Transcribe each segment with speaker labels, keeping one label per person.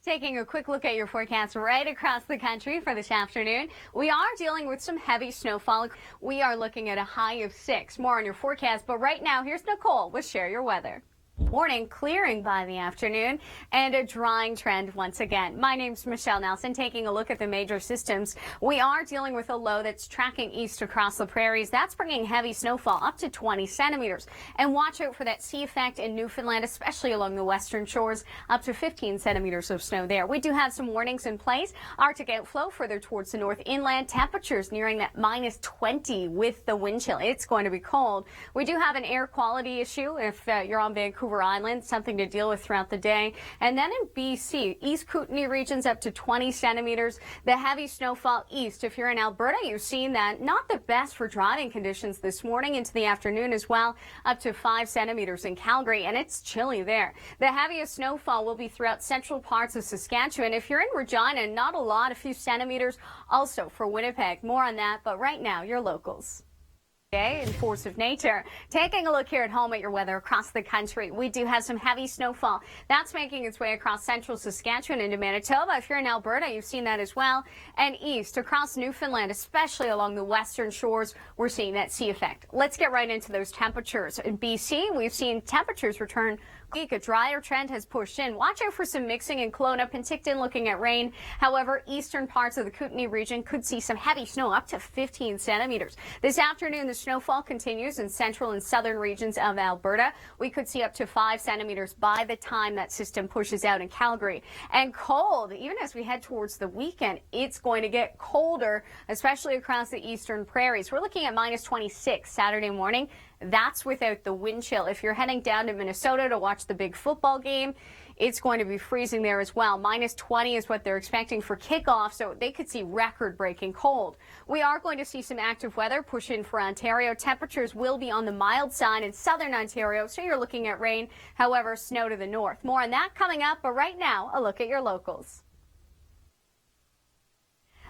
Speaker 1: Taking a quick look at your forecast right across the country for this afternoon. We are dealing with some heavy snowfall. We are looking at a high of 6. More on your forecast, but right now, here's Nicole with Share Your Weather. Morning, clearing by the afternoon, and a drying trend once again. My name's Michelle Nelson. Taking a look at the major systems, we are dealing with a low that's tracking east across the prairies. That's bringing heavy snowfall up to 20 centimeters. And watch out for that sea effect in Newfoundland, especially along the western shores, up to 15 centimeters of snow there. We do have some warnings in place. Arctic outflow further towards the north inland. Temperatures nearing that minus 20 with the wind chill. It's going to be cold. We do have an air quality issue if you're on Vancouver Island, something to deal with throughout the day. And then in BC, East Kootenay regions up to 20 centimeters. The heavy snowfall east. If you're in Alberta, you've seen that. Not the best for driving conditions this morning into the afternoon as well, up to 5 centimeters in Calgary, and it's chilly there. The heaviest snowfall will be throughout central parts of Saskatchewan. If you're in Regina, not a lot, a few centimeters. Also for Winnipeg, more on that, but right now, your locals. In force of nature. Taking a look here at home at your weather across the country, we do have some heavy snowfall. That's making its way across central Saskatchewan into Manitoba. If you're in Alberta, you've seen that as well. And east across Newfoundland, especially along the western shores, we're seeing that sea effect. Let's get right into those temperatures. In BC, we've seen temperatures return. A drier trend has pushed in. Watch out for some mixing in Kelowna, Penticton looking at rain. However, eastern parts of the Kootenay region could see some heavy snow up to 15 centimeters. This afternoon, the snowfall continues in central and southern regions of Alberta. We could see up to 5 centimeters by the time that system pushes out in Calgary. And cold, even as we head towards the weekend, it's going to get colder, especially across the eastern prairies. We're looking at minus 26 Saturday morning. That's without the wind chill. If you're heading down to Minnesota to watch the big football game, it's going to be freezing there as well. Minus 20 is what they're expecting for kickoff, so they could see record-breaking cold. We are going to see some active weather push in for Ontario. Temperatures will be on the mild side in southern Ontario, so you're looking at rain. However, snow to the north. More on that coming up, but right now, a look at your locals.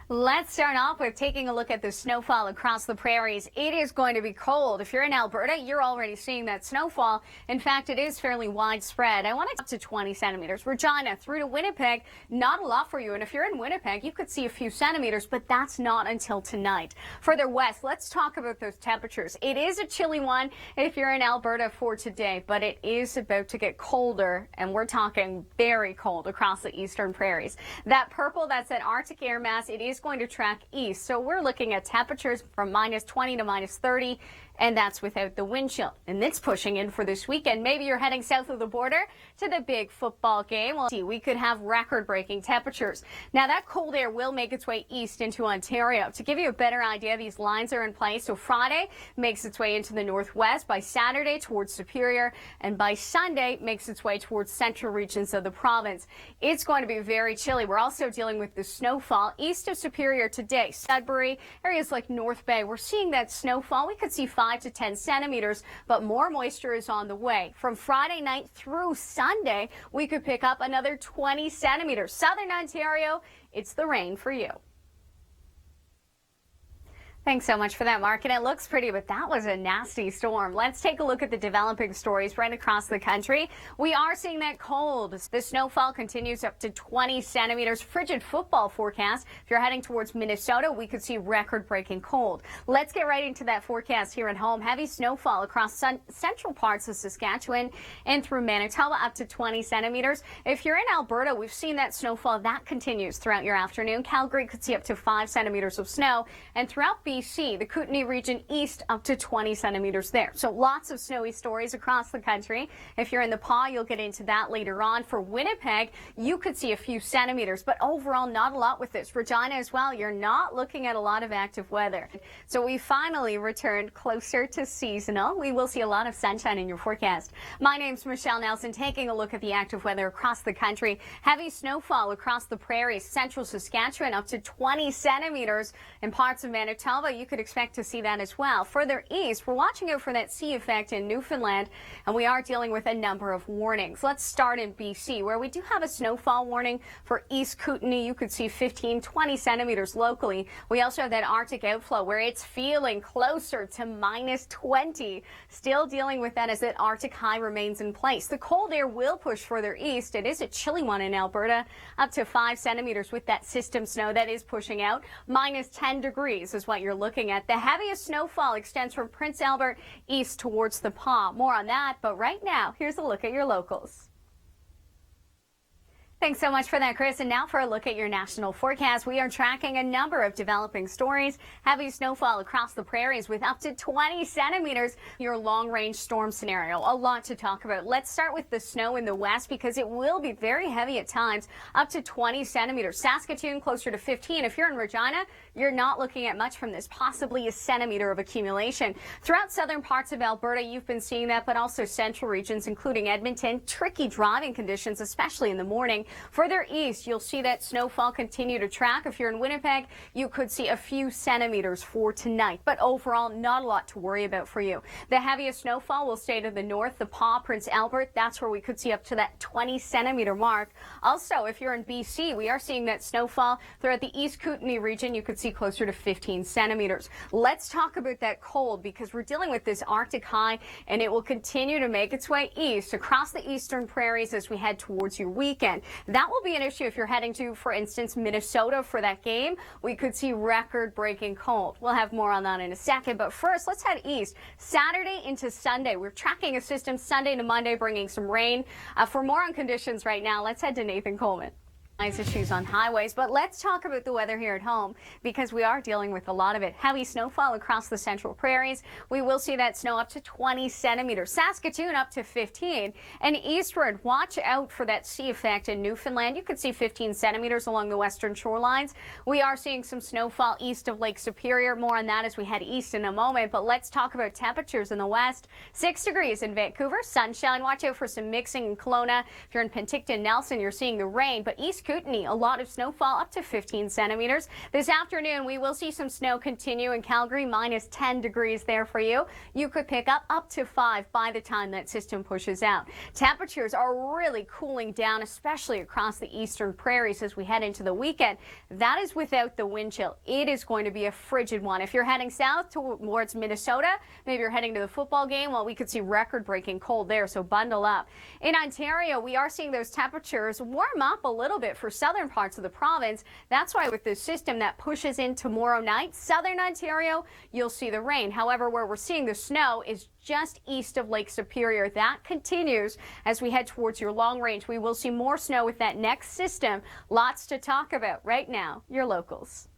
Speaker 1: Let's start off with taking a look at the snowfall across the prairies. It is going to be cold. If you're in Alberta, you're already seeing that snowfall. In fact, it is fairly widespread. I want to up to 20 centimeters. Regina through to Winnipeg, not a lot for you. And if you're in Winnipeg, you could see a few centimeters, but that's not until tonight. Further west, let's talk about those temperatures. It is a chilly one if you're in Alberta for today, but it is about to get colder, and we're talking very cold across the eastern prairies. That purple, that's that Arctic air mass. It is going to track east, so we're looking at temperatures from minus 20 to minus 30, and that's without the wind chill. And it's pushing in for this weekend. Maybe you're heading south of the border to the big football game. Well, we could have record-breaking temperatures. Now, that cold air will make its way east into Ontario. To give you a better idea, these lines are in place. So Friday makes its way into the northwest, by Saturday towards Superior, and by Sunday makes its way towards central regions of the province. It's going to be very chilly. We're also dealing with the snowfall east of Superior today. Sudbury, areas like North Bay, we're seeing that snowfall. We could see 5 to 10 centimeters, but more moisture is on the way. From Friday night through Sunday, we could pick up another 20 centimeters. Southern Ontario, it's the rain for you. Thanks so much for that, Mark. And it looks pretty, but that was a nasty storm. Let's take a look at the developing stories right across the country. We are seeing that cold. The snowfall continues up to 20 centimeters. Frigid football forecast. If you're heading towards Minnesota, we could see record-breaking cold. Let's get right into that forecast here at home. Heavy snowfall across central parts of Saskatchewan and through Manitoba, up to 20 centimeters. If you're in Alberta, we've seen that snowfall. That continues throughout your afternoon. Calgary could see up to 5 centimeters of snow, and throughout BC, the Kootenay region east, up to 20 centimeters there. So lots of snowy stories across the country. If you're in the Paw, you'll get into that later on. For Winnipeg, you could see a few centimeters, but overall not a lot with this. Regina as well, you're not looking at a lot of active weather. So we finally returned closer to seasonal. We will see a lot of sunshine in your forecast. My name's Michelle Nelson, taking a look at the active weather across the country. Heavy snowfall across the prairies, central Saskatchewan, up to 20 centimeters in parts of Manitoba. lava, you could expect to see that as well. Further east, we're watching out for that sea effect in Newfoundland, and we are dealing with a number of warnings. Let's start in BC, where we do have a snowfall warning for East Kootenay. You could see 15-20 centimeters locally. We also have that Arctic outflow where it's feeling closer to -20. Still dealing with that as that Arctic high remains in place. The cold air will push further east. It is a chilly one in Alberta, up to 5 centimeters with that system snow that is pushing out. -10 degrees is what you're looking at. The heaviest snowfall extends from Prince Albert east towards the Pas. More on that, but right now, here's a look at your locals. Thanks so much for that, Chris. And now for a look at your national forecast. We are tracking a number of developing stories. Heavy snowfall across the prairies with up to 20 centimeters. Your long-range storm scenario. A lot to talk about. Let's start with the snow in the west because it will be very heavy at times, up to 20 centimeters. Saskatoon closer to 15. If you're in Regina, you're not looking at much from this, possibly a centimeter of accumulation. Throughout southern parts of Alberta, you've been seeing that, but also central regions, including Edmonton. Tricky driving conditions, especially in the morning. Further east, you'll see that snowfall continue to track. If you're in Winnipeg, you could see a few centimeters for tonight, but overall, not a lot to worry about for you. The heaviest snowfall will stay to the north, the Pas, Prince Albert. That's where we could see up to that 20 centimeter mark. Also, if you're in BC, we are seeing that snowfall throughout the East Kootenay region. You could see closer to 15 centimeters. Let's talk about that cold because we're dealing with this Arctic high, and it will continue to make its way east across the eastern prairies as we head towards your weekend. That will be an issue if you're heading to, for instance, Minnesota for that game. We could see record-breaking cold. We'll have more on that in a second, but first, let's head east. Saturday into Sunday. We're tracking a system Sunday to Monday, bringing some rain. For more on conditions right now, let's head to Nathan Coleman. Issues on highways, but let's talk about the weather here at home because we are dealing with a lot of it. Heavy snowfall across the central prairies. We will see that snow up to 20 centimeters. Saskatoon up to 15. And eastward, watch out for that sea effect in Newfoundland. You could see 15 centimeters along the western shorelines. We are seeing some snowfall east of Lake Superior. More on that as we head east in a moment, but let's talk about temperatures in the west. 6 degrees in Vancouver, sunshine. Watch out for some mixing in Kelowna. If you're in Penticton, Nelson, you're seeing the rain, but East Kootenay, a lot of snowfall up to 15 centimeters. This afternoon, we will see some snow continue in Calgary, -10 degrees there for you. You could pick up to 5 by the time that system pushes out. Temperatures are really cooling down, especially across the eastern prairies as we head into the weekend. That is without the wind chill. It is going to be a frigid one. If you're heading south towards Minnesota, maybe you're heading to the football game, well, we could see record-breaking cold there, so bundle up. In Ontario, we are seeing those temperatures warm up a little bit for southern parts of the province. That's why with this system that pushes in tomorrow night, southern Ontario, you'll see the rain. However, where we're seeing the snow is just east of Lake Superior. That continues as we head towards your long range. We will see more snow with that next system. Lots to talk about right now. Your locals.